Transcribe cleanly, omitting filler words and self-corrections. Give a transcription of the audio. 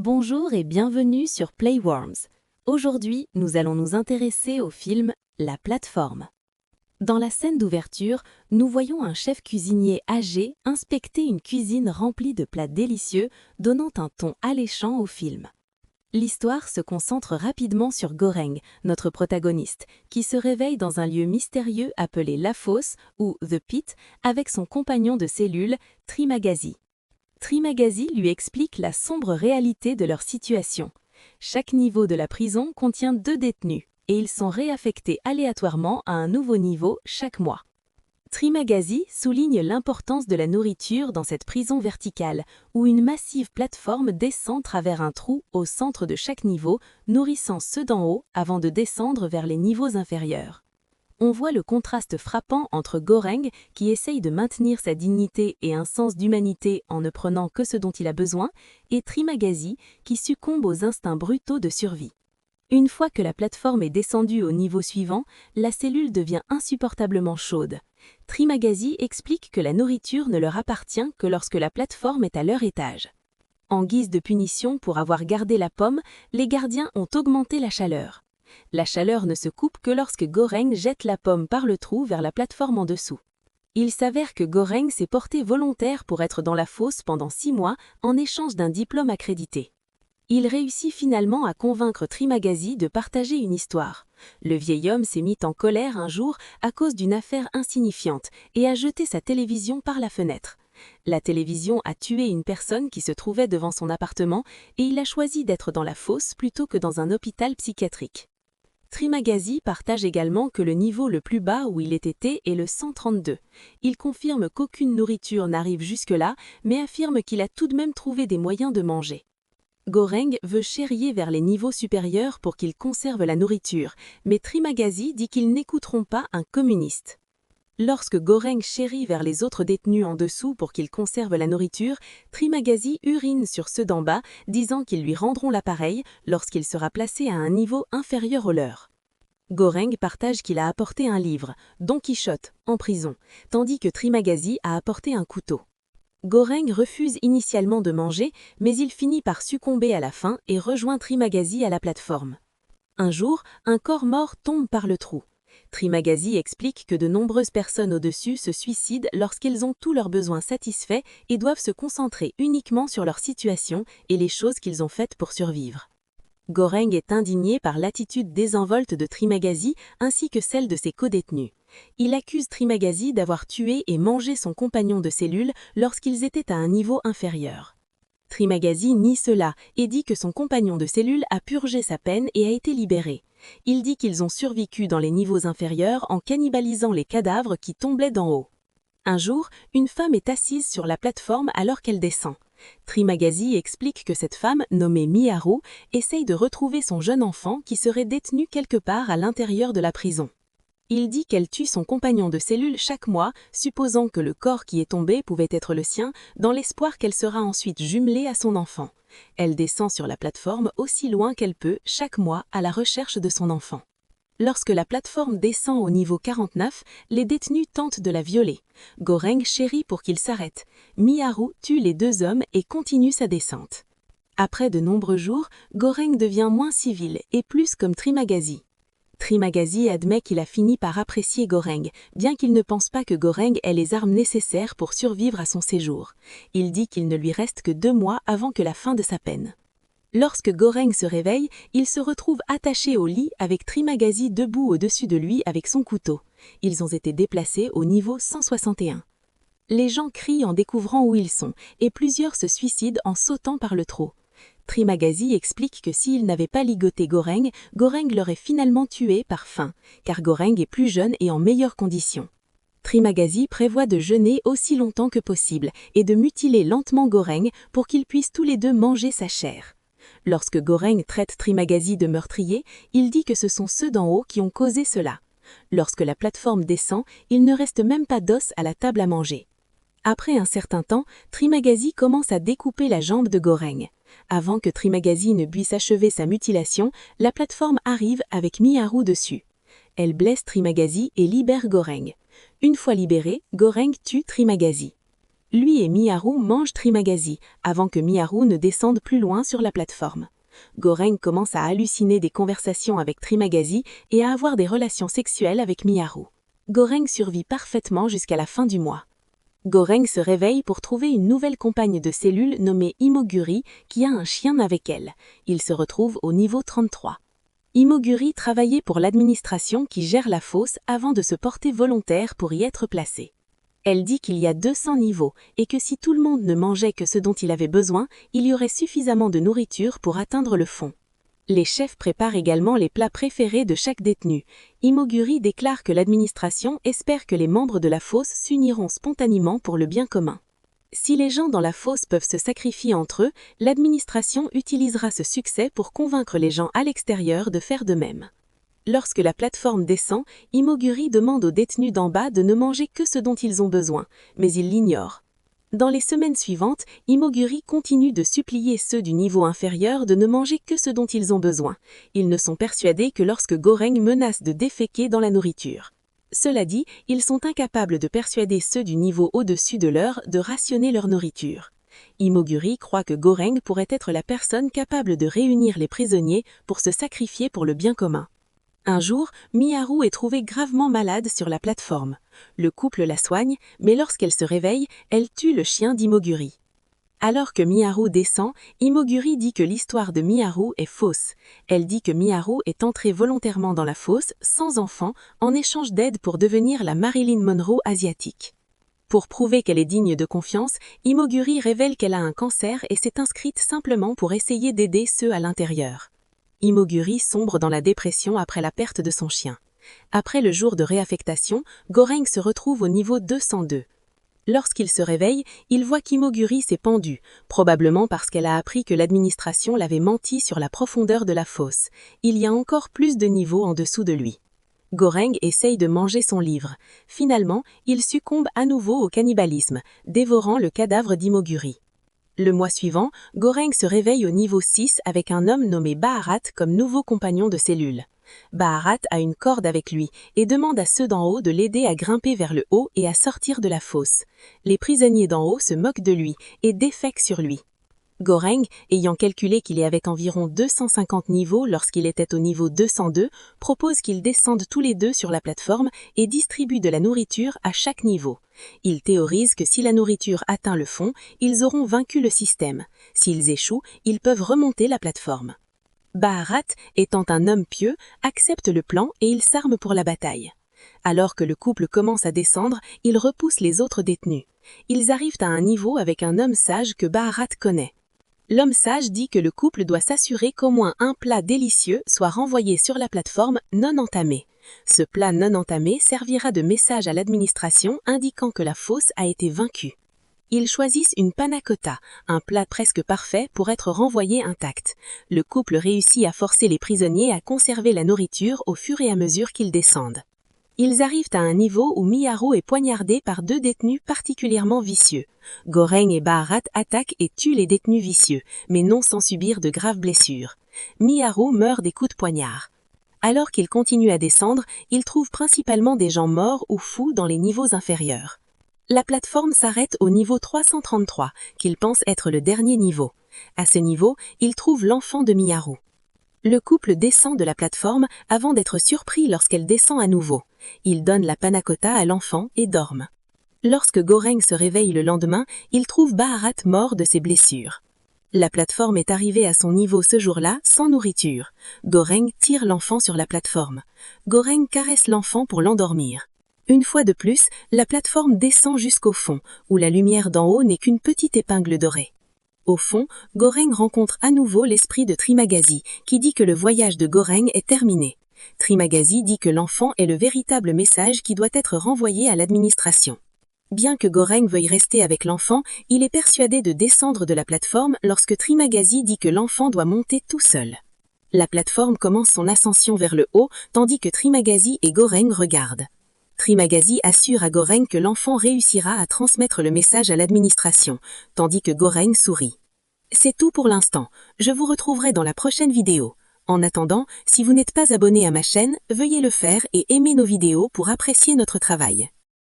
Bonjour et bienvenue sur Playworms. Aujourd'hui, nous allons nous intéresser au film La plateforme. Dans la scène d'ouverture, nous voyons un chef cuisinier âgé inspecter une cuisine remplie de plats délicieux, donnant un ton alléchant au film. L'histoire se concentre rapidement sur Goreng, notre protagoniste, qui se réveille dans un lieu mystérieux appelé La Fosse ou The Pit avec son compagnon de cellule, Trimagasi. Trimagasi lui explique la sombre réalité de leur situation. Chaque niveau de la prison contient 2 détenus et ils sont réaffectés aléatoirement à un nouveau niveau chaque mois. Trimagasi souligne l'importance de la nourriture dans cette prison verticale où une massive plateforme descend travers un trou au centre de chaque niveau, nourrissant ceux d'en haut avant de descendre vers les niveaux inférieurs. On voit le contraste frappant entre Goreng, qui essaye de maintenir sa dignité et un sens d'humanité en ne prenant que ce dont il a besoin, et Trimagasi, qui succombe aux instincts brutaux de survie. Une fois que la plateforme est descendue au niveau suivant, la cellule devient insupportablement chaude. Trimagasi explique que la nourriture ne leur appartient que lorsque la plateforme est à leur étage. En guise de punition pour avoir gardé la pomme, les gardiens ont augmenté la chaleur. La chaleur ne se coupe que lorsque Goreng jette la pomme par le trou vers la plateforme en dessous. Il s'avère que Goreng s'est porté volontaire pour être dans la fosse pendant 6 mois en échange d'un diplôme accrédité. Il réussit finalement à convaincre Trimagasi de partager une histoire. Le vieil homme s'est mis en colère un jour à cause d'une affaire insignifiante et a jeté sa télévision par la fenêtre. La télévision a tué une personne qui se trouvait devant son appartement et il a choisi d'être dans la fosse plutôt que dans un hôpital psychiatrique. Trimagasi partage également que le niveau le plus bas où il ait été est le 132. Il confirme qu'aucune nourriture n'arrive jusque-là, mais affirme qu'il a tout de même trouvé des moyens de manger. Goreng veut chérier vers les niveaux supérieurs pour qu'il conserve la nourriture, mais Trimagasi dit qu'ils n'écouteront pas un communiste. Lorsque Goreng chérit vers les autres détenus en dessous pour qu'ils conservent la nourriture, Trimagasi urine sur ceux d'en bas, disant qu'ils lui rendront l'appareil lorsqu'il sera placé à un niveau inférieur au leur. Goreng partage qu'il a apporté un livre, Don Quichotte, en prison, tandis que Trimagasi a apporté un couteau. Goreng refuse initialement de manger, mais il finit par succomber à la faim et rejoint Trimagasi à la plateforme. Un jour, un corps mort tombe par le trou. Trimagasi explique que de nombreuses personnes au-dessus se suicident lorsqu'ils ont tous leurs besoins satisfaits et doivent se concentrer uniquement sur leur situation et les choses qu'ils ont faites pour survivre. Goreng est indigné par l'attitude désinvolte de Trimagasi ainsi que celle de ses codétenus. Il accuse Trimagasi d'avoir tué et mangé son compagnon de cellule lorsqu'ils étaient à un niveau inférieur. Trimagasi nie cela et dit que son compagnon de cellule a purgé sa peine et a été libéré. Il dit qu'ils ont survécu dans les niveaux inférieurs en cannibalisant les cadavres qui tombaient d'en haut. Un jour, une femme est assise sur la plateforme alors qu'elle descend. Trimagasi explique que cette femme, nommée Miharu, essaye de retrouver son jeune enfant qui serait détenu quelque part à l'intérieur de la prison. Il dit qu'elle tue son compagnon de cellule chaque mois, supposant que le corps qui est tombé pouvait être le sien, dans l'espoir qu'elle sera ensuite jumelée à son enfant. Elle descend sur la plateforme aussi loin qu'elle peut chaque mois à la recherche de son enfant. Lorsque la plateforme descend au niveau 49, les détenus tentent de la violer. Goreng chérit pour qu'il s'arrête. Miharu tue les 2 hommes et continue sa descente. Après de nombreux jours, Goreng devient moins civil et plus comme Trimagasi. Trimagasi admet qu'il a fini par apprécier Goreng, bien qu'il ne pense pas que Goreng ait les armes nécessaires pour survivre à son séjour. Il dit qu'il ne lui reste que 2 mois avant que la fin de sa peine. Lorsque Goreng se réveille, il se retrouve attaché au lit avec Trimagasi debout au-dessus de lui avec son couteau. Ils ont été déplacés au niveau 161. Les gens crient en découvrant où ils sont, et plusieurs se suicident en sautant par le trou. Trimagasi explique que s'il n'avait pas ligoté Goreng, Goreng l'aurait finalement tué par faim, car Goreng est plus jeune et en meilleures conditions. Trimagasi prévoit de jeûner aussi longtemps que possible et de mutiler lentement Goreng pour qu'ils puissent tous les 2 manger sa chair. Lorsque Goreng traite Trimagasi de meurtrier, il dit que ce sont ceux d'en haut qui ont causé cela. Lorsque la plateforme descend, il ne reste même pas d'os à la table à manger. Après un certain temps, Trimagasi commence à découper la jambe de Goreng. Avant que Trimagasi ne puisse achever sa mutilation, la plateforme arrive avec Miharu dessus. Elle blesse Trimagasi et libère Goreng. Une fois libéré, Goreng tue Trimagasi. Lui et Miharu mangent Trimagasi, avant que Miharu ne descende plus loin sur la plateforme. Goreng commence à halluciner des conversations avec Trimagasi et à avoir des relations sexuelles avec Miharu. Goreng survit parfaitement jusqu'à la fin du mois. Goreng se réveille pour trouver une nouvelle compagne de cellule nommée Imoguri qui a un chien avec elle. Il se retrouve au niveau 33. Imoguri travaillait pour l'administration qui gère la fosse avant de se porter volontaire pour y être placée. Elle dit qu'il y a 200 niveaux et que si tout le monde ne mangeait que ce dont il avait besoin, il y aurait suffisamment de nourriture pour atteindre le fond. Les chefs préparent également les plats préférés de chaque détenu. Imoguri déclare que l'administration espère que les membres de la fosse s'uniront spontanément pour le bien commun. Si les gens dans la fosse peuvent se sacrifier entre eux, l'administration utilisera ce succès pour convaincre les gens à l'extérieur de faire de même. Lorsque la plateforme descend, Imoguri demande aux détenus d'en bas de ne manger que ce dont ils ont besoin, mais ils l'ignorent. Dans les semaines suivantes, Imoguri continue de supplier ceux du niveau inférieur de ne manger que ce dont ils ont besoin. Ils ne sont persuadés que lorsque Goreng menace de déféquer dans la nourriture. Cela dit, ils sont incapables de persuader ceux du niveau au-dessus de leur de rationner leur nourriture. Imoguri croit que Goreng pourrait être la personne capable de réunir les prisonniers pour se sacrifier pour le bien commun. Un jour, Miharu est trouvée gravement malade sur la plateforme. Le couple la soigne, mais lorsqu'elle se réveille, elle tue le chien d'Imoguri. Alors que Miharu descend, Imoguri dit que l'histoire de Miharu est fausse. Elle dit que Miharu est entrée volontairement dans la fosse, sans enfant, en échange d'aide pour devenir la Marilyn Monroe asiatique. Pour prouver qu'elle est digne de confiance, Imoguri révèle qu'elle a un cancer et s'est inscrite simplement pour essayer d'aider ceux à l'intérieur. Imoguri sombre dans la dépression après la perte de son chien. Après le jour de réaffectation, Goreng se retrouve au niveau 202. Lorsqu'il se réveille, il voit qu'Imoguri s'est pendue, probablement parce qu'elle a appris que l'administration l'avait menti sur la profondeur de la fosse. Il y a encore plus de niveaux en dessous de lui. Goreng essaye de manger son livre. Finalement, il succombe à nouveau au cannibalisme, dévorant le cadavre d'Imoguri. Le mois suivant, Goreng se réveille au niveau 6 avec un homme nommé Baharat comme nouveau compagnon de cellule. Baharat a une corde avec lui et demande à ceux d'en haut de l'aider à grimper vers le haut et à sortir de la fosse. Les prisonniers d'en haut se moquent de lui et défèquent sur lui. Goreng, ayant calculé qu'il est avec environ 250 niveaux lorsqu'il était au niveau 202, propose qu'ils descendent tous les deux sur la plateforme et distribuent de la nourriture à chaque niveau. Il théorise que si la nourriture atteint le fond, ils auront vaincu le système. S'ils échouent, ils peuvent remonter la plateforme. Baharat, étant un homme pieux, accepte le plan et il s'arme pour la bataille. Alors que le couple commence à descendre, il repousse les autres détenus. Ils arrivent à un niveau avec un homme sage que Baharat connaît. L'homme sage dit que le couple doit s'assurer qu'au moins un plat délicieux soit renvoyé sur la plateforme non entamé. Ce plat non entamé servira de message à l'administration indiquant que la fosse a été vaincue. Ils choisissent une panna cotta, un plat presque parfait pour être renvoyé intact. Le couple réussit à forcer les prisonniers à conserver la nourriture au fur et à mesure qu'ils descendent. Ils arrivent à un niveau où Miharu est poignardé par deux détenus particulièrement vicieux. Goreng et Baharat attaquent et tuent les détenus vicieux, mais non sans subir de graves blessures. Miharu meurt des coups de poignard. Alors qu'ils continuent à descendre, ils trouvent principalement des gens morts ou fous dans les niveaux inférieurs. La plateforme s'arrête au niveau 333, qu'ils pensent être le dernier niveau. À ce niveau, ils trouvent l'enfant de Miharu. Le couple descend de la plateforme avant d'être surpris lorsqu'elle descend à nouveau. Ils donnent la panna cotta à l'enfant et dorment. Lorsque Goreng se réveille le lendemain, il trouve Baharat mort de ses blessures. La plateforme est arrivée à son niveau ce jour-là sans nourriture. Goreng tire l'enfant sur la plateforme. Goreng caresse l'enfant pour l'endormir. Une fois de plus, la plateforme descend jusqu'au fond, où la lumière d'en haut n'est qu'une petite épingle dorée. Au fond, Goreng rencontre à nouveau l'esprit de Trimagasi, qui dit que le voyage de Goreng est terminé. Trimagasi dit que l'enfant est le véritable message qui doit être renvoyé à l'administration. Bien que Goreng veuille rester avec l'enfant, il est persuadé de descendre de la plateforme lorsque Trimagasi dit que l'enfant doit monter tout seul. La plateforme commence son ascension vers le haut, tandis que Trimagasi et Goreng regardent. Trimagasi assure à Goreng que l'enfant réussira à transmettre le message à l'administration, tandis que Goreng sourit. C'est tout pour l'instant, je vous retrouverai dans la prochaine vidéo. En attendant, si vous n'êtes pas abonné à ma chaîne, veuillez le faire et aimer nos vidéos pour apprécier notre travail.